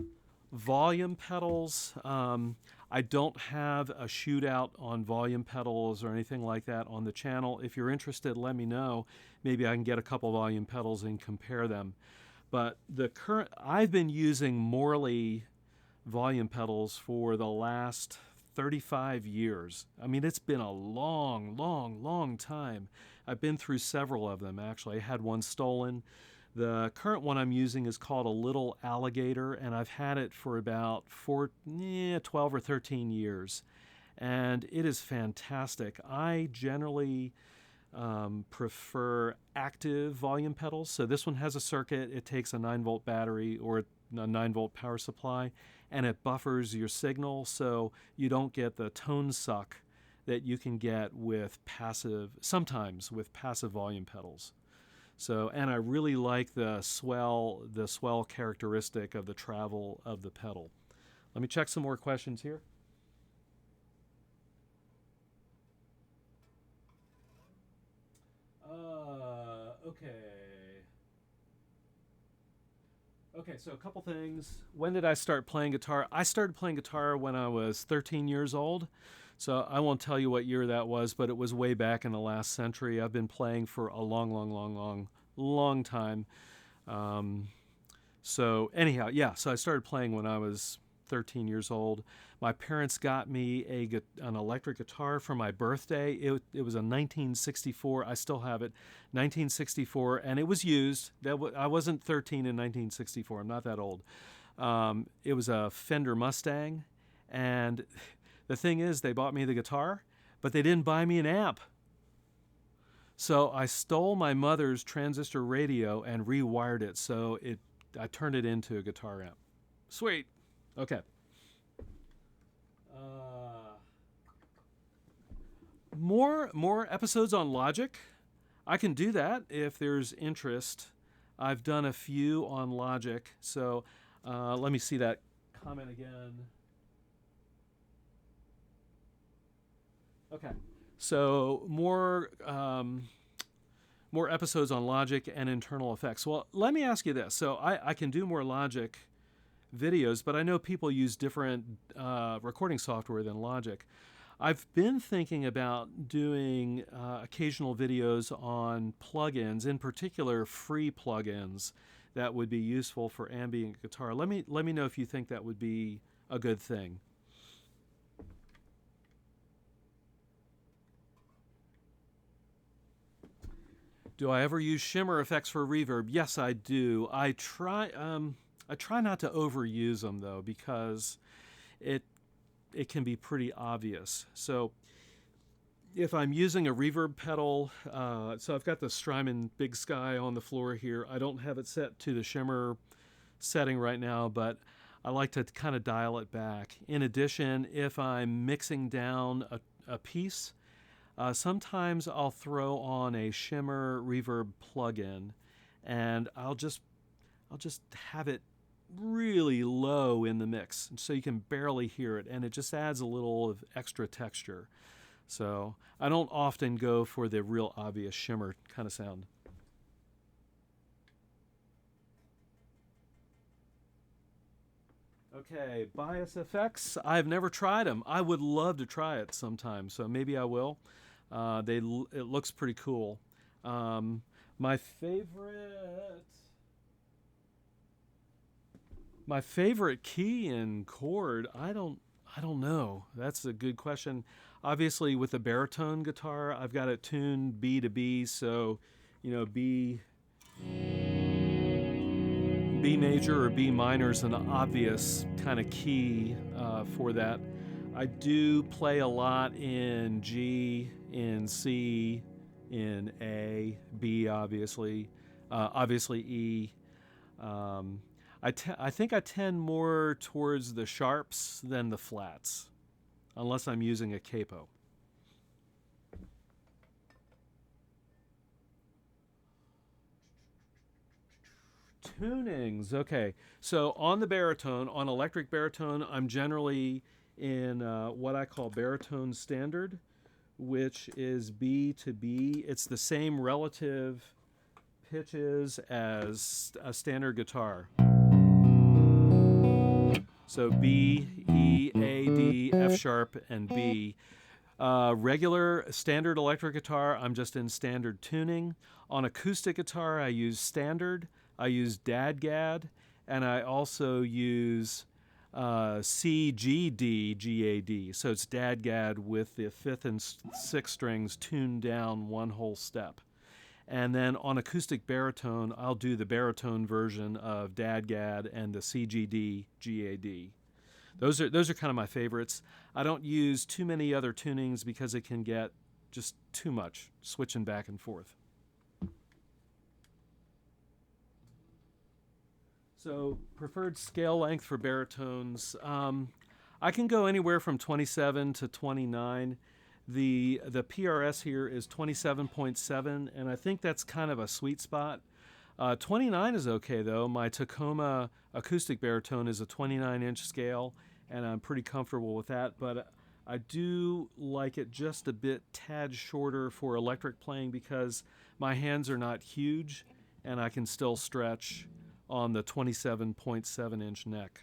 volume pedals, I don't have a shootout on volume pedals or anything like that on the channel. If you're interested, let me know. Maybe I can get a couple volume pedals and compare them. But I've been using Morley volume pedals for the last 35 years. I mean, it's been a long, long, long time. I've been through several of them, actually. I had one stolen. The current one I'm using is called a Little Alligator, and I've had it for about 12 or 13 years. And it is fantastic. I generally prefer active volume pedals. So this one has a circuit. It takes a 9-volt battery or a 9-volt power supply, and it buffers your signal so you don't get the tone suck that you can get with sometimes with passive volume pedals. So, and I really like the swell characteristic of the travel of the pedal. Let me check some more questions here. Okay, so a couple things. When did I start playing guitar? I started playing guitar when I was 13 years old. So I won't tell you what year that was, but it was way back in the last century. I've been playing for a long time. So anyhow, yeah, so I started playing when I was 13 years old. My parents got me an electric guitar for my birthday. It was a 1964. I still have it, 1964, and it was used. I wasn't 13 in 1964. I'm not that old. It was a Fender Mustang, and the thing is, they bought me the guitar, but they didn't buy me an amp. So I stole my mother's transistor radio and rewired it, so I turned it into a guitar amp. Sweet. Okay. More episodes on Logic. I can do that if there's interest. I've done a few on Logic, so let me see that comment again. Okay, so more episodes on Logic and internal effects. Well, let me ask you this. So I can do more Logic videos, but I know people use different recording software than Logic. I've been thinking about doing occasional videos on plugins, in particular free plugins that would be useful for ambient guitar. Let me know if you think that would be a good thing. Do I ever use shimmer effects for reverb? Yes, I do. I try not to overuse them though, because it can be pretty obvious. So if I'm using a reverb pedal, so I've got the Strymon Big Sky on the floor here. I don't have it set to the shimmer setting right now, but I like to kind of dial it back. In addition, if I'm mixing down a piece, sometimes I'll throw on a shimmer reverb plugin, and I'll just have it really low in the mix so you can barely hear it, and it just adds a little of extra texture. So I don't often go for the real obvious shimmer kind of sound. Okay, bias effects. I've never tried them. I would love to try it sometime, so maybe I will. It looks pretty cool. My favorite key and chord, I don't know. That's a good question. Obviously, with a baritone guitar, I've got it tuned B to B, so B major or B minor is an obvious kind of key for that. I do play a lot in G, in C, in A, B, obviously E. I think I tend more towards the sharps than the flats, unless I'm using a capo. Tunings, okay. So on the baritone, on electric baritone, I'm generally in what I call baritone standard, which is B to B. It's the same relative pitches as a standard guitar. So B, E, A, D, F sharp, and B. Regular standard electric guitar, I'm just in standard tuning. On acoustic guitar, I use standard. I use dadgad, and I also use C, G, D, G, A, D. So it's dadgad with the 5th and 6th strings tuned down one whole step. And then on acoustic baritone, I'll do the baritone version of dadgad and the CGD, GAD. Those are kind of my favorites. I don't use too many other tunings because it can get just too much switching back and forth. So preferred scale length for baritones. I can go anywhere from 27 to 29. The PRS here is 27.7, and I think that's kind of a sweet spot. 29 is okay though. My Tacoma acoustic baritone is a 29-inch scale, and I'm pretty comfortable with that. But I do like it just a bit tad shorter for electric playing because my hands are not huge, and I can still stretch on the 27.7-inch neck.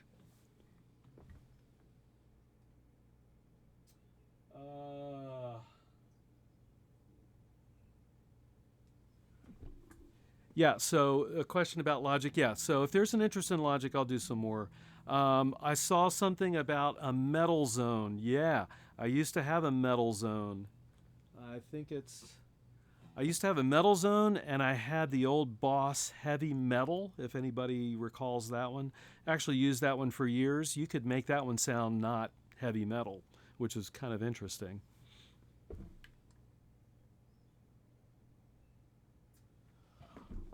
Yeah, so a question about Logic. Yeah, so if there's an interest in Logic, I'll do some more. I saw something about a metal zone. Yeah, I used to have a metal zone. I used to have a metal zone, and I had the old Boss Heavy Metal, if anybody recalls that one. Actually used that one for years. You could make that one sound not heavy metal, which is kind of interesting.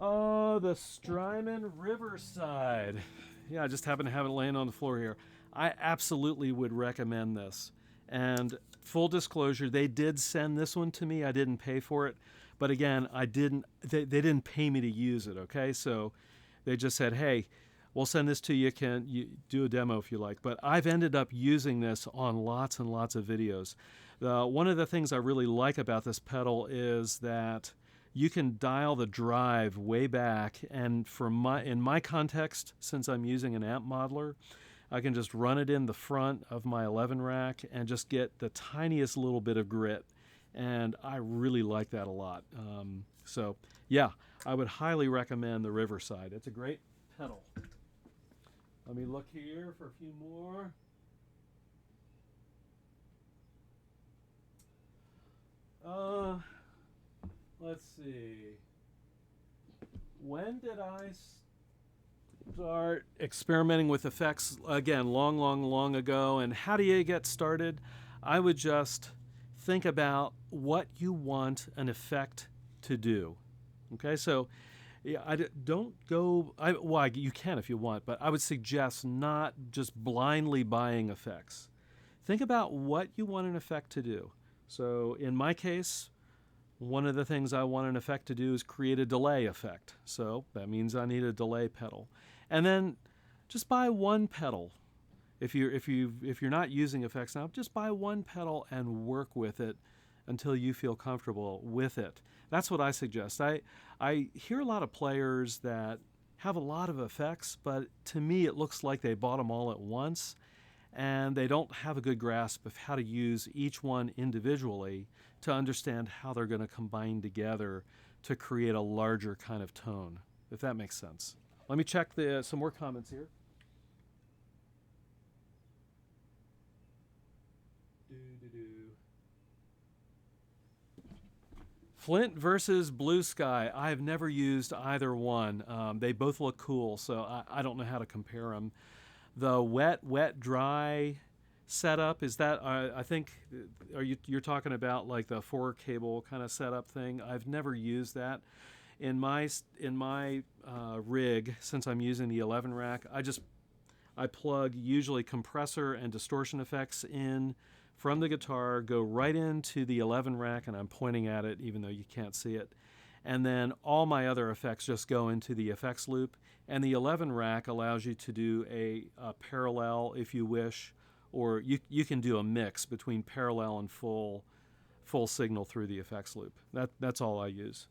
Oh, the Strymon Riverside. Yeah, I just happen to have it laying on the floor here. I absolutely would recommend this. And full disclosure, they did send this one to me. I didn't pay for it. But again, they didn't pay me to use it, okay? So they just said, hey, we'll send this to you. Can you do a demo if you like? But I've ended up using this on lots and lots of videos. One of the things I really like about this pedal is that you can dial the drive way back, and in my context, since I'm using an amp modeler, I can just run it in the front of my 11 rack and just get the tiniest little bit of grit, and I really like that a lot. So yeah, I would highly recommend the Riverside. It's a great pedal. Let me look here for a few more. Let's see. When did I start experimenting with effects? Again, long ago. And how do you get started? I would just think about what you want an effect to do. Okay, so yeah, don't go. Well, you can if you want, but I would suggest not just blindly buying effects. Think about what you want an effect to do. So in my case, one of the things I want an effect to do is create a delay effect. So that means I need a delay pedal. And then just buy one pedal. If you're not using effects now, just buy one pedal and work with it until you feel comfortable with it. That's what I suggest. I hear a lot of players that have a lot of effects, but to me it looks like they bought them all at once, and they don't have a good grasp of how to use each one individually to understand how they're going to combine together to create a larger kind of tone, if that makes sense. Let me check some more comments here. Flint versus Blue Sky. I have never used either one. They both look cool, so I don't know how to compare them. The wet, dry setup, is that, I think, you're talking about like the 4-cable kind of setup thing? I've never used that. In my rig, since I'm using the 11 rack, I plug usually compressor and distortion effects in from the guitar, go right into the 11 rack, and I'm pointing at it even though you can't see it. And then all my other effects just go into the effects loop. And the 11 rack allows you to do a parallel if you wish, or you can do a mix between parallel and full signal through the effects loop. That's all I use.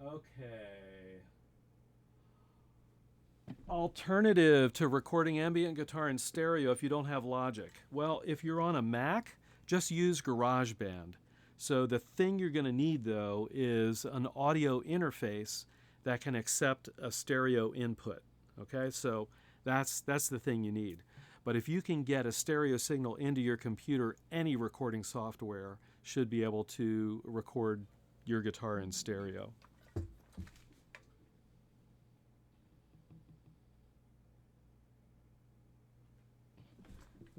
Okay. Alternative to recording ambient guitar in stereo if you don't have Logic. Well, if you're on a Mac, just use GarageBand. So the thing you're going to need, though, is an audio interface that can accept a stereo input. Okay, so that's the thing you need. But if you can get a stereo signal into your computer, any recording software should be able to record your guitar in stereo.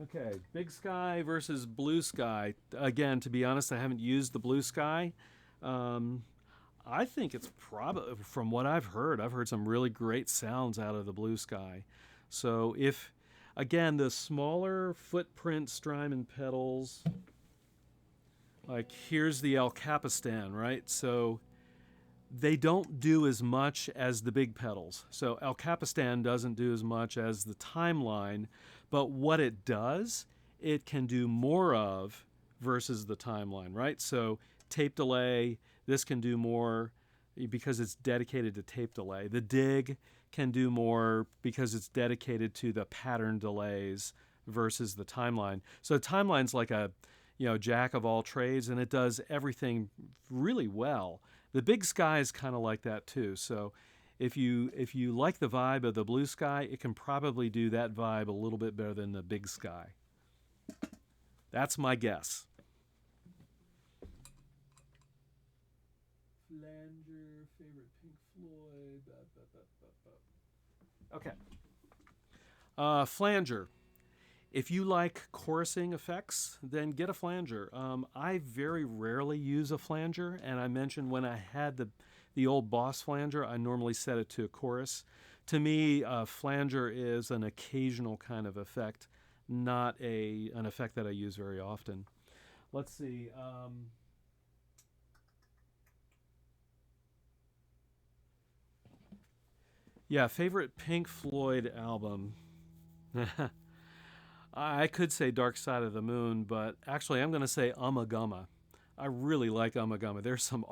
Okay, Big Sky versus Blue Sky. Again, to be honest, I haven't used the Blue Sky. Um, I think it's probably, from what I've heard some really great sounds out of the Blue Sky. So if, again, the smaller footprint Strymon pedals, like here's the El Capistan, right? So they don't do as much as the big pedals. So El Capistan doesn't do as much as the Timeline, but what it does, it can do more of versus the Timeline, right? So tape delay, this can do more because it's dedicated to tape delay. The Dig can do more because it's dedicated to the pattern delays versus the Timeline. So the Timeline's like a, jack of all trades, and it does everything really well. The Big Sky is kind of like that too. So if you like the vibe of the Blue Sky, it can probably do that vibe a little bit better than the Big Sky. That's my guess. Flanger, favorite Pink Floyd. Okay. Flanger. If you like chorusing effects, then get a flanger. I very rarely use a flanger, and I mentioned when I had the old Boss flanger, I normally set it to a chorus. To me, a flanger is an occasional kind of effect, not an effect that I use very often. Let's see. Yeah, favorite Pink Floyd album. I could say Dark Side of the Moon, but actually I'm going to say Ummagumma. I really like Ummagumma. There's some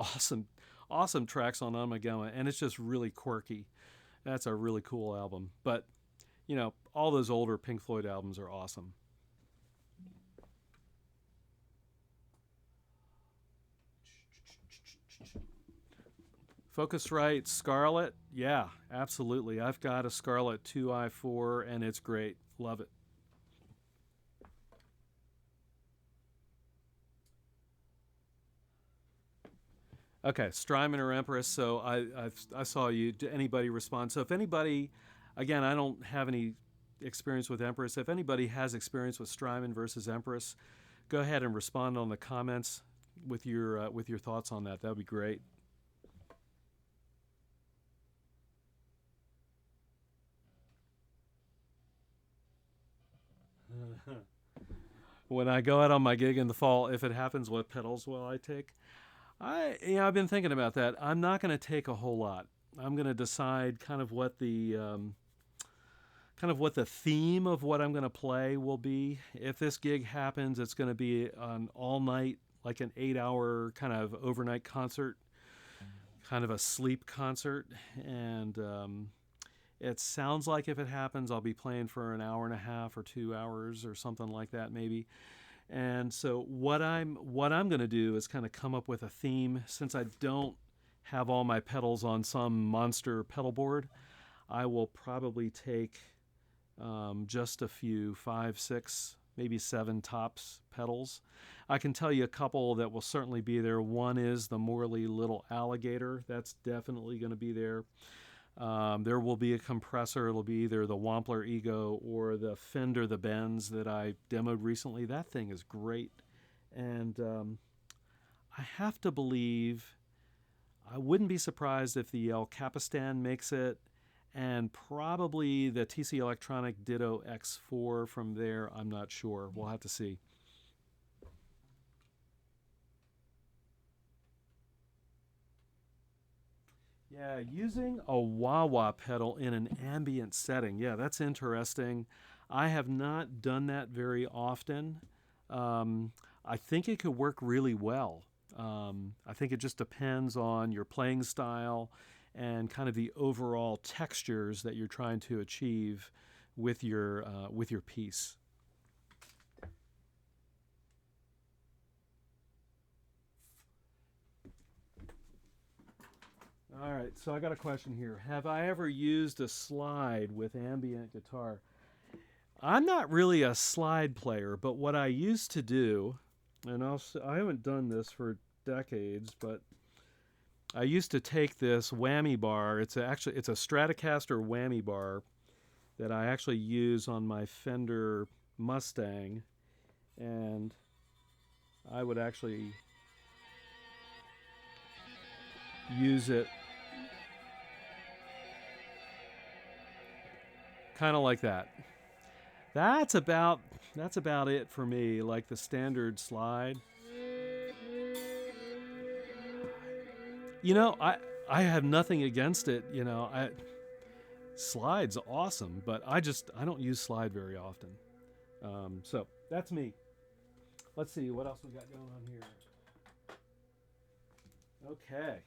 awesome tracks on Ummagumma, and it's just really quirky. That's a really cool album. But, all those older Pink Floyd albums are awesome. Focusrite Scarlett, yeah, absolutely. I've got a Scarlett 2i4, and it's great. Love it. Okay, Strymon or Empress. So I saw you. Did anybody respond? So if anybody, again, I don't have any experience with Empress. If anybody has experience with Strymon versus Empress, go ahead and respond on the comments with your thoughts on that. That would be great. When I go out on my gig in the fall, if it happens, what pedals will I take? I've been thinking about that. I'm not going to take a whole lot. I'm going to decide kind of what the theme of what I'm going to play will be. If this gig happens, it's going to be an all night, like an 8 hour kind of overnight concert, kind of a sleep concert, and it sounds like if it happens, I'll be playing for an hour and a half or 2 hours or something like that, maybe. And so what I'm going to do is kind of come up with a theme. Since I don't have all my pedals on some monster pedal board, I will probably take just a few, 5, 6, maybe 7 tops pedals. I can tell you a couple that will certainly be there. One is the Morley Little Alligator. That's definitely going to be there. There will be a compressor. It'll be either the Wampler Ego or the Fender the Benz that I demoed recently. That thing is great. And I have to believe, I wouldn't be surprised if the El Capistan makes it, and probably the TC Electronic Ditto X4 from there. I'm not sure. We'll have to see. Yeah, using a wah-wah pedal in an ambient setting. Yeah, that's interesting. I have not done that very often. I think it could work really well. I think it just depends on your playing style and kind of the overall textures that you're trying to achieve with your piece. All right, so I got a question here. Have I ever used a slide with ambient guitar? I'm not really a slide player, but what I used to do, and I haven't done this for decades, but I used to take this whammy bar. It's a Stratocaster whammy bar that I actually use on my Fender. Mustang, and I would actually use it kind of like that. That's about it for me, like the standard slide. I have nothing against it. Slide's awesome, but I don't use slide very often. So that's me. Let's see what else we got going on here. Okay,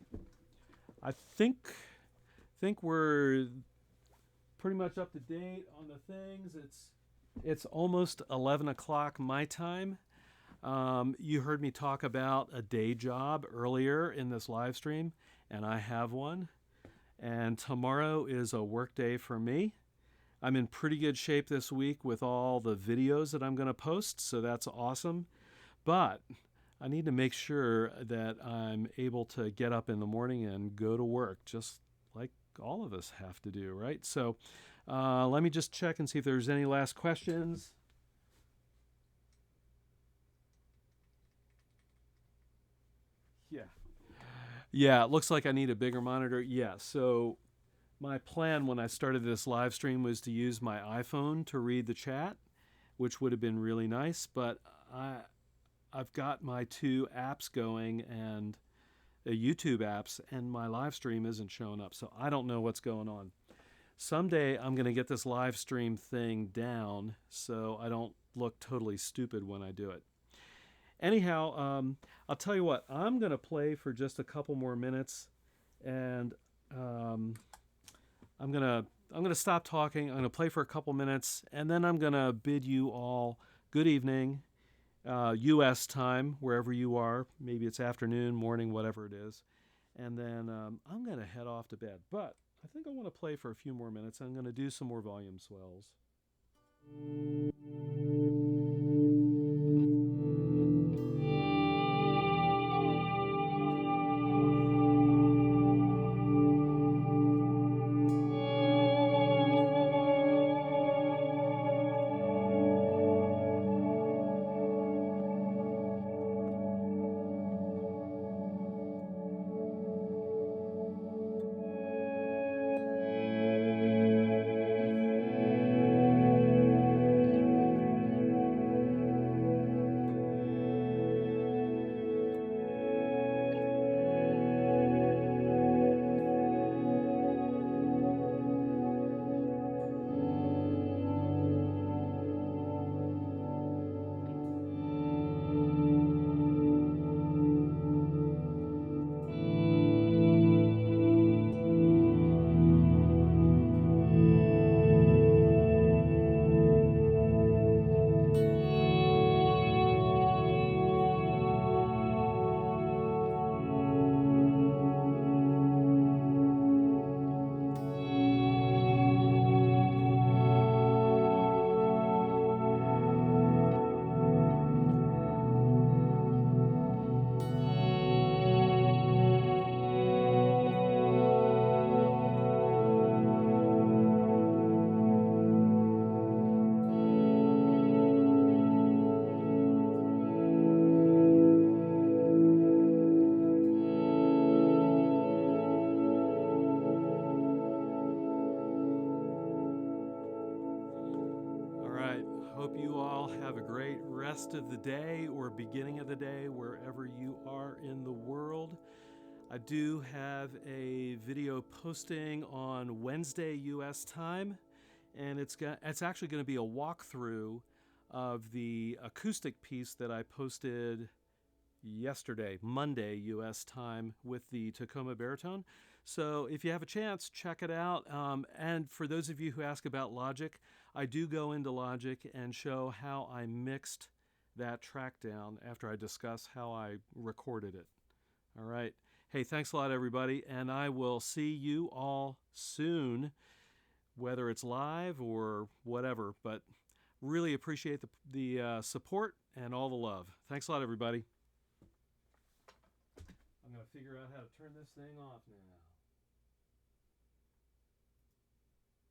I think we're pretty much up to date on the things. It's almost 11 o'clock my time. You heard me talk about a day job earlier in this live stream, and I have one. And tomorrow is a work day for me. I'm in pretty good shape this week with all the videos that I'm going to post, so that's awesome. But I need to make sure that I'm able to get up in the morning and go to work, just like all of us have to do, right? So let me just check and see if there's any last questions. Yeah, it looks like I need a bigger monitor. Yeah, so my plan when I started this live stream was to use my iPhone to read the chat, which would have been really nice, but I've got my two apps going and YouTube apps, and my live stream isn't showing up, so I don't know what's going on. Someday I'm going to get this live stream thing down so I don't look totally stupid when I do it. Anyhow, I'll tell you what, I'm going to play for just a couple more minutes, and I'm going to stop talking. I'm going to play for a couple minutes, and then I'm going to bid you all good evening, U.S. time, wherever you are. Maybe it's afternoon, morning, whatever it is. And then I'm going to head off to bed. But I think I want to play for a few more minutes. I'm going to do some more volume swells. Hope you all have a great rest of the day or beginning of the day wherever you are in the world. I do have a video posting on Wednesday U.S. time, and it's actually going to be a walkthrough of the acoustic piece that I posted yesterday, Monday U.S. time, with the Tacoma baritone. So if you have a chance, check it out. And for those of you who ask about Logic, I do go into Logic and show how I mixed that track down after I discuss how I recorded it. All right. Hey, thanks a lot, everybody, and I will see you all soon, whether it's live or whatever. But really appreciate the support and all the love. Thanks a lot, everybody. I'm going to figure out how to turn this thing off now.